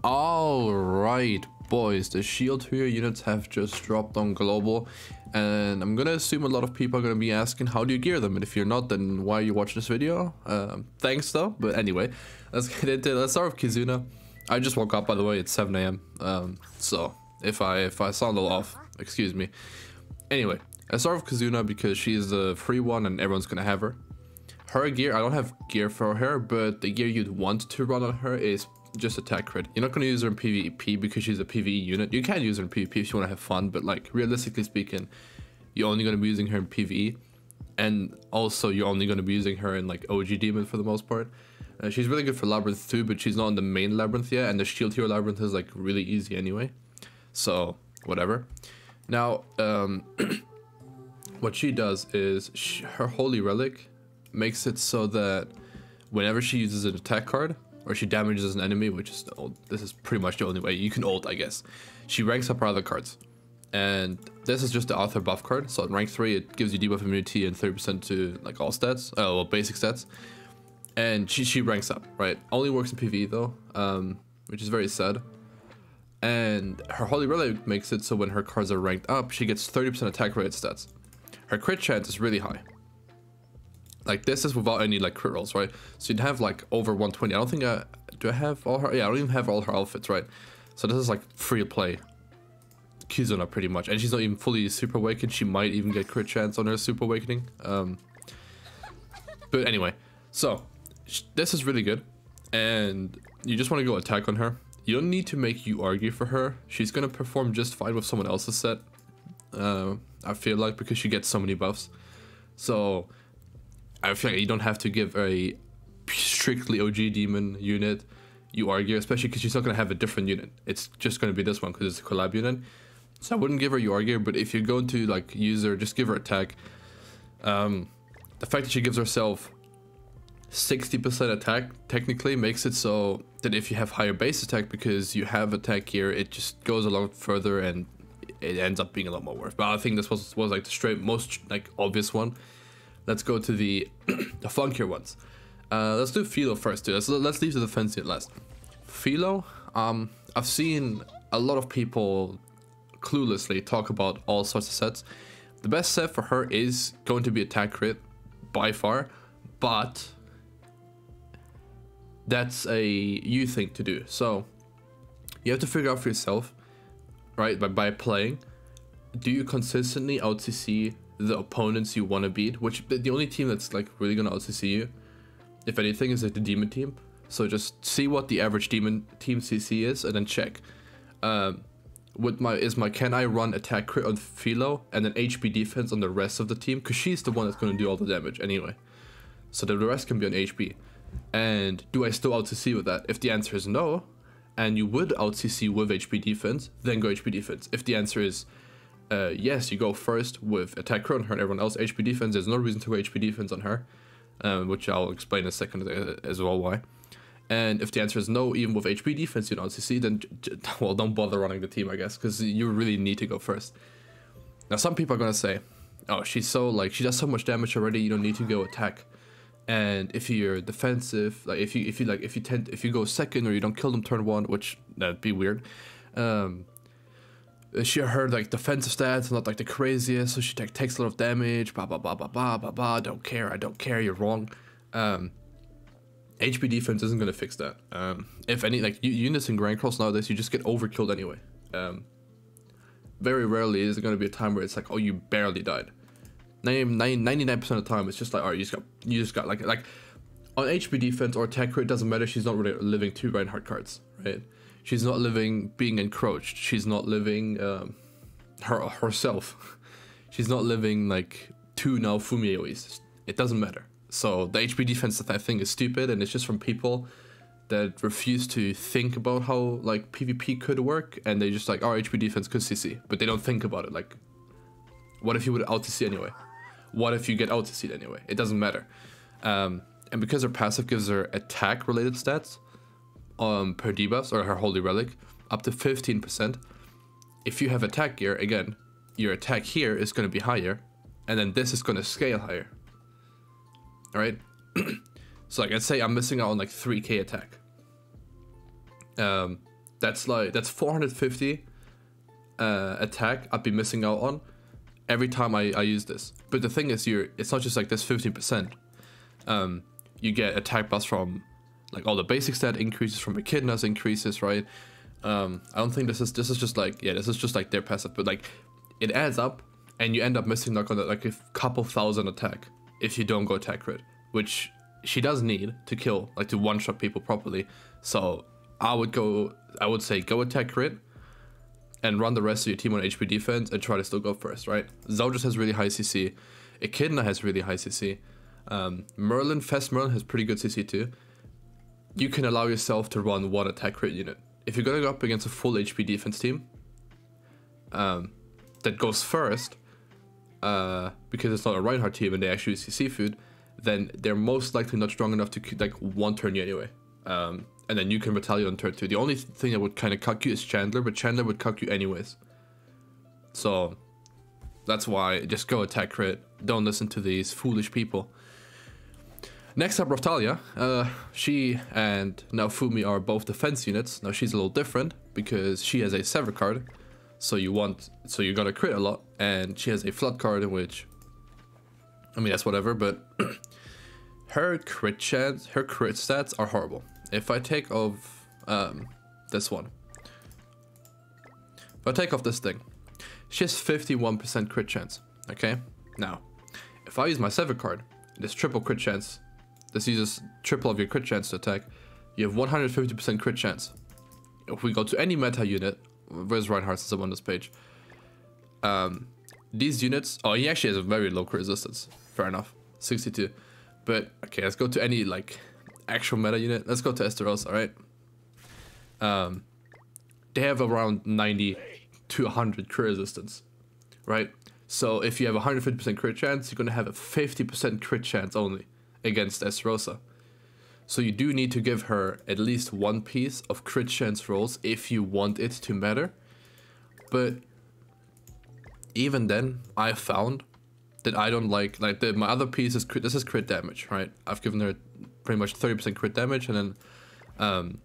Alright, boys, the shield hero units have just dropped on global, and I'm gonna assume a lot of people are gonna be asking how do you gear them, and if you're not, then why are you watching this video? Thanks though, but anyway, let's get into it. Let's start with Kazuna. I just woke up, by the way. It's 7 AM, so if I sound a little off, excuse me. Anyway, I start with Kazuna because she's the free one and everyone's gonna have her. Her gear, I don't have gear for her, but the gear you'd want to run on her is just attack crit. You're not going to use her in PvP because she's a PvE unit. You can use her in PvP if you want to have fun, but like realistically speaking, you're only going to be using her in PvE, and also you're only going to be using her in like OG Demon for the most part. She's really good for Labyrinth too, but she's not in the main Labyrinth yet, and the Shield Hero Labyrinth is like really easy anyway. So whatever. Now, what she does is her Holy Relic makes it so that whenever she uses an attack card or she damages an enemy, which is this is pretty much the only way you can ult, I guess, she ranks up her other cards. And this is just the author buff card. So at rank 3 it gives you debuff immunity and 30% to like all stats, well, basic stats, and she ranks up, right? Only works in PvE though, which is very sad. And her Holy Relic makes it so when her cards are ranked up, she gets 30% attack rated stats. Her crit chance is really high. Like this is without any like crit rolls, right? So you'd have like over 120. I don't think do I have all her? Yeah, I don't even have all her outfits, right? So this is like free to play Kazuna pretty much, and she's not even fully super awakened. She might even get crit chance on her super awakening. But anyway, so this is really good, and you just want to go attack on her. You don't need to make you argue for her. She's gonna perform just fine with someone else's set. I feel like, because she gets so many buffs. So I feel like you don't have to give a strictly OG Demon unit you argue, especially because she's not going to have a different unit. It's just going to be this one because it's a collab unit. So I wouldn't give her you argue, but if you're going to like use her, just give her attack. The fact that she gives herself 60% attack technically makes it so that if you have higher base attack because you have attack gear, it just goes a lot further and it ends up being a lot more worth. But I think this was like the straight most like obvious one. Let's go to the the funkier ones. Let's do Filo first too. Let's leave the defense unit last. Filo, I've seen a lot of people cluelessly talk about all sorts of sets. The best set for her is going to be attack crit by far, but that's a you thing to do. So you have to figure out for yourself, right? By playing, do you consistently out CC the opponents you want to beat? Which the only team that's like really gonna out CC you, if anything, is like the demon team. So just see what the average demon team CC is and then check. Can I run attack crit on Filo and then HP defense on the rest of the team? Because she's the one that's going to do all the damage anyway. So the rest can be on HP. And do I still out CC with that? If the answer is no, and you would out CC with HP defense, then go HP defense. If the answer is yes, you go first with attack crit on her and everyone else HP defense, there's no reason to go HP defense on her, which I'll explain in a second as well why. And if the answer is no, even with HP defense you don't CC, then well, don't bother running the team, I guess, because you really need to go first. Now some people are gonna say, oh, she's so like she does so much damage already, you don't need to go attack. And if you're defensive, like if you go second or you don't kill them turn 1, which that'd be weird. She heard like defensive stats not like the craziest, so she takes a lot of damage. Blah blah blah blah blah blah blah. I don't care. You're wrong. HP defense isn't gonna fix that. If any, like units in Grand Cross nowadays, you just get overkilled anyway. Very rarely is there gonna be a time where it's like, oh, you barely died. 99% of the time, it's just like, alright, you just got like on HP defense or attack crit, it doesn't matter. She's not really living 2 Reinhardt cards, right? She's not living being encroached. She's not living herself. She's not living like 2 now Fumi AoEs. It doesn't matter. So the HP defense that I think is stupid, and it's just from people that refuse to think about how like PvP could work, and they just like, oh, HP defense could CC, but they don't think about it. Like, what if you would out CC anyway? What if you get out CC'd anyway? It doesn't matter. And because her passive gives her attack related stats per debuffs or her Holy Relic up to 15%. If you have attack gear, again, your attack here is going to be higher, and then this is going to scale higher. All right. So like, let's say I'm missing out on like 3k attack. That's 450 attack I'd be missing out on every time I use this. But the thing is, it's not just like this 15%. You get attack buffs from like all the basic stat increases, from echidnas increases, right? I don't think this is just like, yeah, this is just like their passive, but like it adds up, and you end up missing like on like a couple thousand attack if you don't go attack crit, which she does need to kill, like to one-shot people properly. So I would say go attack crit and run the rest of your team on HP defense and try to still go first, right? Zeldris has really high CC. Echidna has really high CC. Fast Merlin has pretty good CC too. You can allow yourself to run one attack crit unit. If you're gonna go up against a full HP defense team that goes first, because it's not a Reinhardt team and they actually use CC food, then they're most likely not strong enough to like one turn you anyway. And then you can Raftalia on turn 2. The only thing that would kind of cuck you is Chandler, but Chandler would cuck you anyways. So that's why just go attack crit. Don't listen to these foolish people. Next up, Raftalia. She and now Fumi are both defense units. Now she's a little different because she has a Sever card, so you're gonna crit a lot, and she has a Flood card, in which, I mean, that's whatever, but her crit stats are horrible. If I take off this one, if I take off this thing, she has 51% crit chance. Okay, now if I use my Sever card, this triple crit chance, this uses triple of your crit chance to attack, you have 150% crit chance. If we go to any meta unit, where's Reinhardt since I'm on this page? These units, oh, he actually has a very low crit resistance. Fair enough, 62. But okay, let's go to any like actual meta unit. Let's go to Esteros, alright? They have around 90 to 100 crit resistance, right? So if you have 150% crit chance, you're going to have a 50% crit chance only against Esterosa. So you do need to give her at least one piece of crit chance rolls if you want it to matter. But even then, I found that I don't like my other piece is this is crit damage, right? I've given her pretty much 30% crit damage and then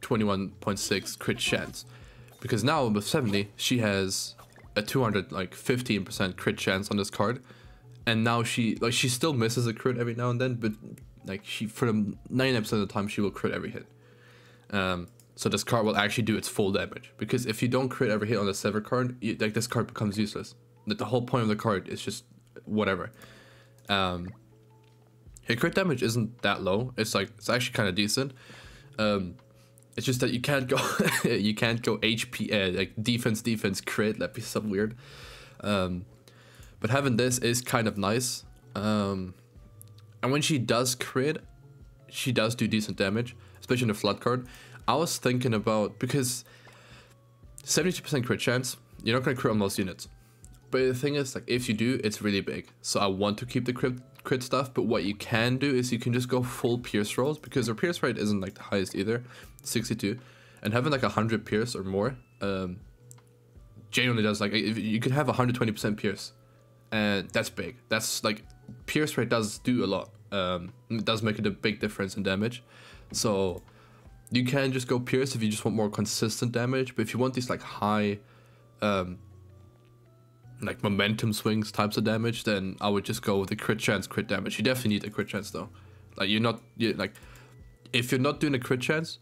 21.6 crit chance, because now with 70 she has a 215% crit chance on this card, and now she still misses a crit every now and then, but like she, for 99% of the time, she will crit every hit. So this card will actually do its full damage, because if you don't crit every hit on the Sever card, this card becomes useless. The whole point of the card is just whatever. Her crit damage isn't that low. It's actually kind of decent. It's just that you can't go HP like defense crit. That'd be so weird. But having this is kind of nice. And when she does crit, she does do decent damage, especially in the Flood card. I was thinking about, because 72% crit chance, you're not gonna crit on most units. But the thing is, like, if you do, it's really big. So I want to keep the crit stuff, but what you can do is you can just go full pierce rolls, because her pierce rate isn't like the highest either, 62, and having like 100 pierce or more genuinely does, like, if you could have 120% pierce, and that's big. That's like, pierce rate does do a lot. It does make it a big difference in damage. So you can just go pierce if you just want more consistent damage, but if you want these like high like momentum swings types of damage, then I would just go with the crit chance, crit damage. You definitely need a crit chance though. Like if you're not doing a crit chance,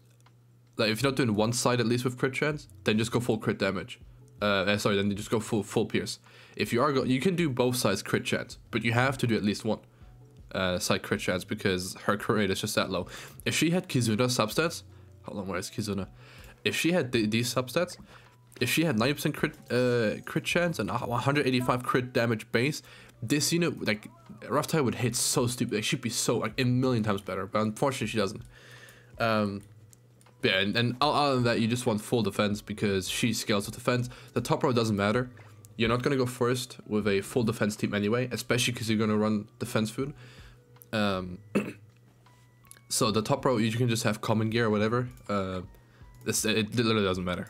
like if you're not doing one side at least with crit chance, then just go full crit damage. Then you just go full pierce. If you are you can do both sides crit chance, but you have to do at least one side crit chance, because her crit rate is just that low. If she had Kazuna substats, hold on, where is Kazuna? If she had these substats, if she had 90% crit chance and 185 crit damage base, this unit, like, Raftalia would hit so stupid. Like, she'd be so, like, a million times better, but unfortunately she doesn't. Yeah, and other than that, you just want full defense, because she scales with defense. The top row doesn't matter. You're not going to go first with a full defense team anyway, especially because you're going to run defense food. So the top row, you can just have common gear or whatever. It literally doesn't matter.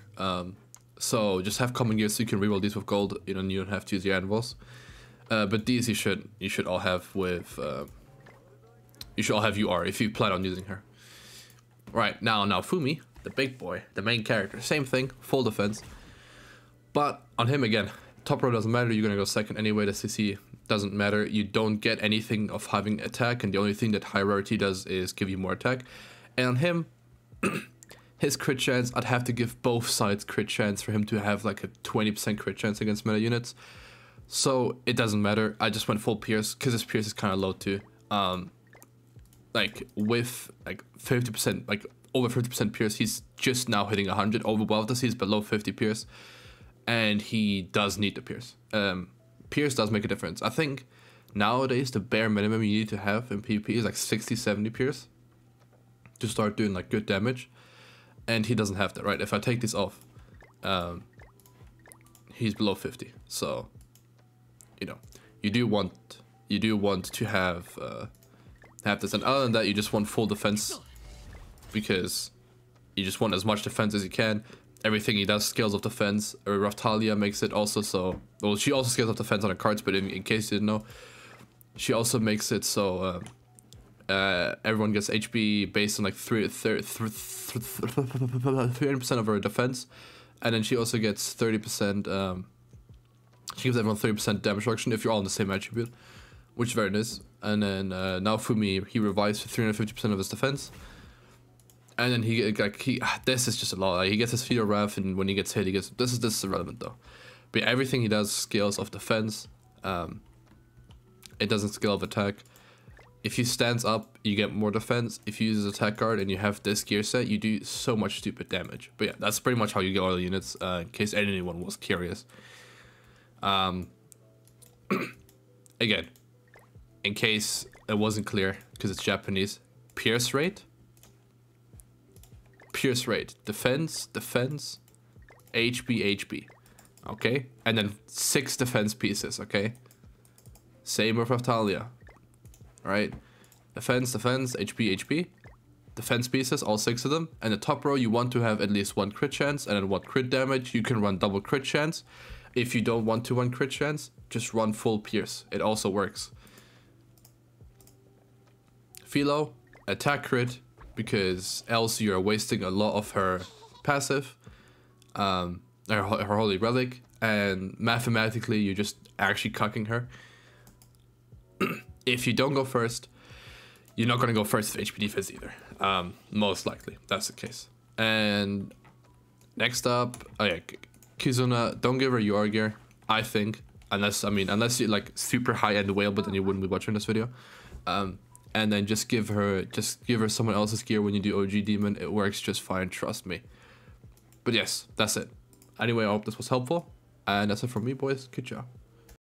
So just have common gear so you can reroll these with gold. You don't have to use your anvils. But these you should all have with you should all have UR if you plan on using her. Right, now Fumi. the big boy, the main character, same thing, full defense. But on him again, top row doesn't matter, you're gonna go second anyway, the CC doesn't matter, you don't get anything of having attack, and the only thing that high rarity does is give you more attack. And on him, his crit chance, I'd have to give both sides crit chance for him to have like a 20% crit chance against meta units. So it doesn't matter, I just went full Pierce, because his Pierce is kind of low too. Like with like 50%, like over 50% Pierce, he's just now hitting 100. Over above this, he's below 50 Pierce. And he does need the Pierce. Pierce does make a difference. I think nowadays the bare minimum you need to have in PvP is like 60-70 Pierce to start doing like good damage. And he doesn't have that, right? If I take this off, he's below 50. So, you know, you do want to have this. And other than that, you just want full defense, because you just want as much defense as you can. Everything he does scales of defense. Raftalia makes it also so... Well, she also scales of defense on her cards, but in case you didn't know, she also makes it so everyone gets HP based on like 300% of her defense. And then she also gets 30%... she gives everyone 30% damage reduction if you're all in the same attribute, which is very nice. And then now Fumi, he revives for 350% of his defense. And then this is just a lot. Like, he gets his Filo Raf, and when he gets hit, he gets this is irrelevant though. But yeah, everything he does scales of defense. It doesn't scale of attack. If he stands up, you get more defense. If you use his attack card and you have this gear set, you do so much stupid damage. But yeah, that's pretty much how you get all the units. In case anyone was curious. Again, in case it wasn't clear, because it's Japanese, Pierce rate, defense, HP, okay? And then 6 defense pieces, okay? Same with Raftalia, right? Defense, HP, defense pieces, all 6 of them. And the top row, you want to have at least 1 crit chance, and then 1 crit damage. You can run double crit chance. If you don't want to run crit chance, just run full Pierce. It also works. Filo, attack crit, because else you're wasting a lot of her passive, her Holy Relic, and mathematically you're just actually cucking her. If you don't go first, you're not going to go first with HP defense either. Most likely, that's the case. And next up, oh yeah, Kazuna, don't give her UR gear, I think, unless you're like super high-end whale, but then you wouldn't be watching this video. And then just give her someone else's gear when you do OG Demon. It works just fine, trust me. But yes, that's it. Anyway, I hope this was helpful. And that's it from me, boys. Good job.